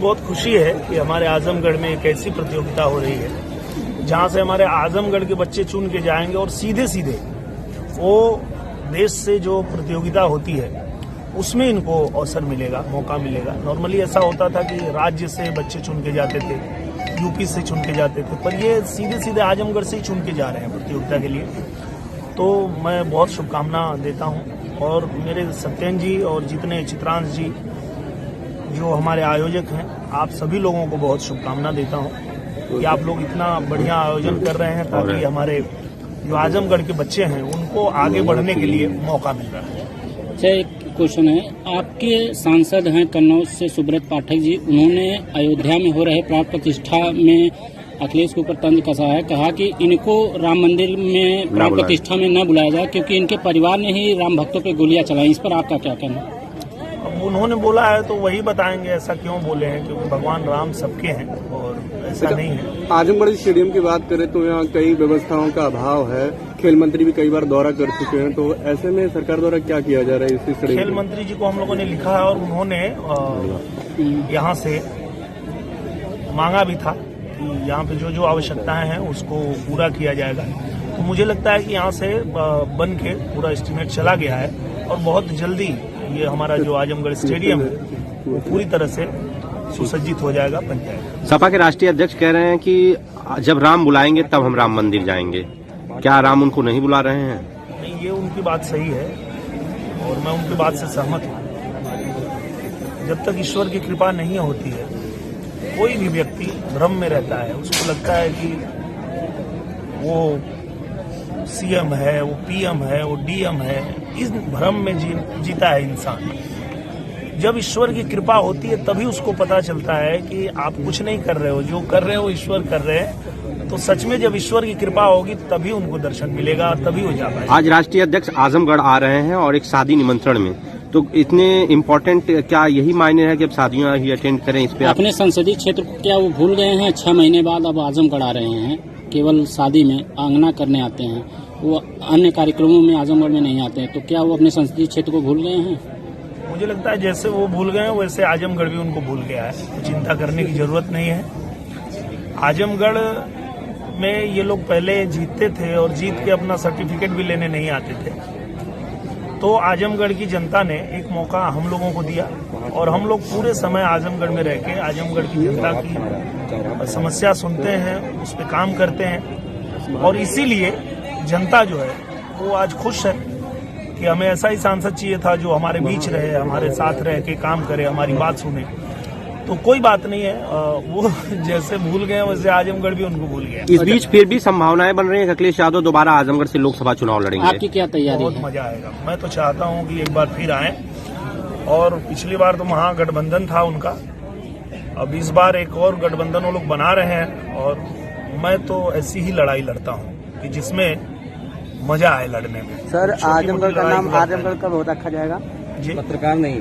बहुत खुशी है कि हमारे आजमगढ़ में एक ऐसी प्रतियोगिता हो रही है जहां से हमारे आजमगढ़ के बच्चे चुन के जाएंगे और सीधे सीधे वो देश से जो प्रतियोगिता होती है उसमें इनको अवसर मिलेगा, मौका मिलेगा। नॉर्मली ऐसा होता था कि राज्य से बच्चे चुन के जाते थे, यूपी से चुन के जाते थे, पर ये सीधे सीधे आजमगढ़ से ही चुन के जा रहे हैं प्रतियोगिता के लिए। तो मैं बहुत शुभकामना देता हूं और मेरे सत्येन जी और जितने चित्रांश जी जो हमारे आयोजक हैं, आप सभी लोगों को बहुत शुभकामना देता हूं कि आप लोग इतना बढ़िया आयोजन कर रहे हैं ताकि हमारे जो आजमगढ़ के बच्चे हैं उनको आगे बढ़ने के लिए मौका मिल रहा है। अच्छा, एक क्वेश्चन है, आपके सांसद हैं कन्नौज से सुब्रत पाठक जी, उन्होंने अयोध्या में हो रहे प्राण प्रतिष्ठा में अखिलेश के ऊपर तंज कसा है, कहा कि इनको राम मंदिर में प्राण प्रतिष्ठा में न बुलाया जाए क्योंकि इनके परिवार ने ही राम भक्तों पे गोलियां चलाई। इस पर आपका क्या कहना है? अब उन्होंने बोला है तो वही बताएंगे ऐसा क्यों बोले हैं, क्योंकि भगवान राम सबके हैं और ऐसा नहीं है। आजमगढ़ स्टेडियम की बात करें तो यहाँ कई व्यवस्थाओं का अभाव है, खेल मंत्री भी कई बार दौरा कर चुके हैं, तो ऐसे में सरकार द्वारा क्या किया जा रहा है इस स्टेडियम? खेल मंत्री जी को हम लोगों ने लिखा है और उन्होंने यहाँ से मांगा भी था कि यहाँ पे जो जो आवश्यकताएं हैं उसको पूरा किया जाएगा। तो मुझे लगता है कि यहाँ से बन के पूरा एस्टीमेट चला गया है और बहुत जल्दी ये हमारा जो आजमगढ़ स्टेडियम है वो पूरी तरह से सुसज्जित हो जाएगा, बन जाएगा। सपा के राष्ट्रीय अध्यक्ष कह रहे हैं कि जब राम बुलाएंगे तब हम राम मंदिर जाएंगे, क्या राम उनको नहीं बुला रहे हैं? नहीं, ये उनकी बात सही है और मैं उनकी बात से सहमत हूँ। जब तक ईश्वर की कृपा नहीं होती है, कोई भी व्यक्ति भ्रम में रहता है, उसको लगता है कि वो सीएम है, वो पीएम है, वो डीएम है, इस भ्रम में जीता है इंसान। जब ईश्वर की कृपा होती है तभी उसको पता चलता है कि आप कुछ नहीं कर रहे हो, जो कर रहे हो ईश्वर कर रहे हैं। तो सच में जब ईश्वर की कृपा होगी तभी उनको दर्शन मिलेगा और तभी हो जा पाएगा। आज राष्ट्रीय अध्यक्ष आजमगढ़ आ रहे हैं और एक शादी निमंत्रण में, तो इतने इम्पोर्टेंट क्या यही मायने है कि अब शादियां ही अटेंड करें? इस पे अपने संसदीय क्षेत्र को क्या वो भूल गए हैं? 6 महीने बाद अब आजमगढ़ आ रहे हैं, केवल शादी में आंगना करने आते हैं, वो अन्य कार्यक्रमों में आजमगढ़ में नहीं आते हैं, तो क्या वो अपने संसदीय क्षेत्र को भूल गए हैं? मुझे लगता है जैसे वो भूल गए हैं वैसे आजमगढ़ भी उनको भूल गया है, तो चिंता करने की जरूरत नहीं है। आजमगढ़ में ये लोग पहले जीतते थे और जीत के अपना सर्टिफिकेट भी लेने नहीं आते थे, तो आजमगढ़ की जनता ने एक मौका हम लोगों को दिया और हम लोग पूरे समय आजमगढ़ में रह के आजमगढ़ की जनता की समस्या सुनते हैं, उस पर काम करते हैं और इसीलिए जनता जो है वो आज खुश है कि हमें ऐसा ही सांसद चाहिए था जो हमारे बीच रहे, हमारे साथ रह के काम करे, हमारी बात सुने। तो कोई बात नहीं है, वो जैसे भूल गए वैसे आजमगढ़ भी उनको भूल गया। इस बीच फिर भी संभावनाएं बन रही हैं कि अखिलेश यादव दोबारा आजमगढ़ से लोकसभा चुनाव लड़ेंगे। आपकी क्या तैयारी है? बहुत मजा आएगा। मैं तो चाहता हूं कि एक बार फिर आए, और पिछली बार तो महागठबंधन था उनका, अब इस बार एक और गठबंधन वो लोग बना रहे हैं और मैं तो ऐसी ही लड़ाई लड़ता हूं कि जिसमें मजा आए लड़ने में। सर, आजमगढ़ का नाम आजमगढ़ कब रखा जाएगा? जी, पत्रकार नहीं,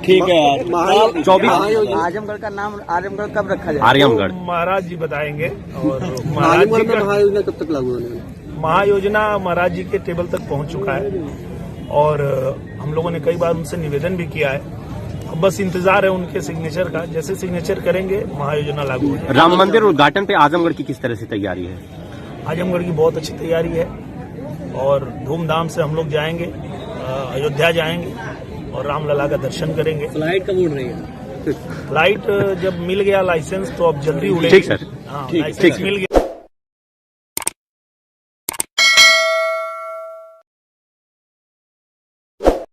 ठीक है यार। 24 आजमगढ़ का नाम आजमगढ़ कब रखा जाएगा? आर्यमगढ़ तो महाराज जी बताएंगे। और आजमगढ़ में महायोजना कब तक लागू होने वाली है? महायोजना महाराज जी के टेबल तक पहुंच चुका है और हम लोगों ने कई बार उनसे निवेदन भी किया है। अब बस इंतजार है उनके सिग्नेचर का, जैसे सिग्नेचर करेंगे महायोजना लागू हो जाएगी। राम मंदिर उद्घाटन पे आजमगढ़ की किस तरह से तैयारी है? आजमगढ़ की बहुत अच्छी तैयारी है और धूमधाम से हम लोग जाएंगे, अयोध्या जाएंगे और रामलला का दर्शन करेंगे। फ्लाइट कब उड़ रही है? फ्लाइट जब मिल गया लाइसेंस तो अब जल्दी उड़ेगी। ठीक सर, हाँ, लाइसेंस मिल गया।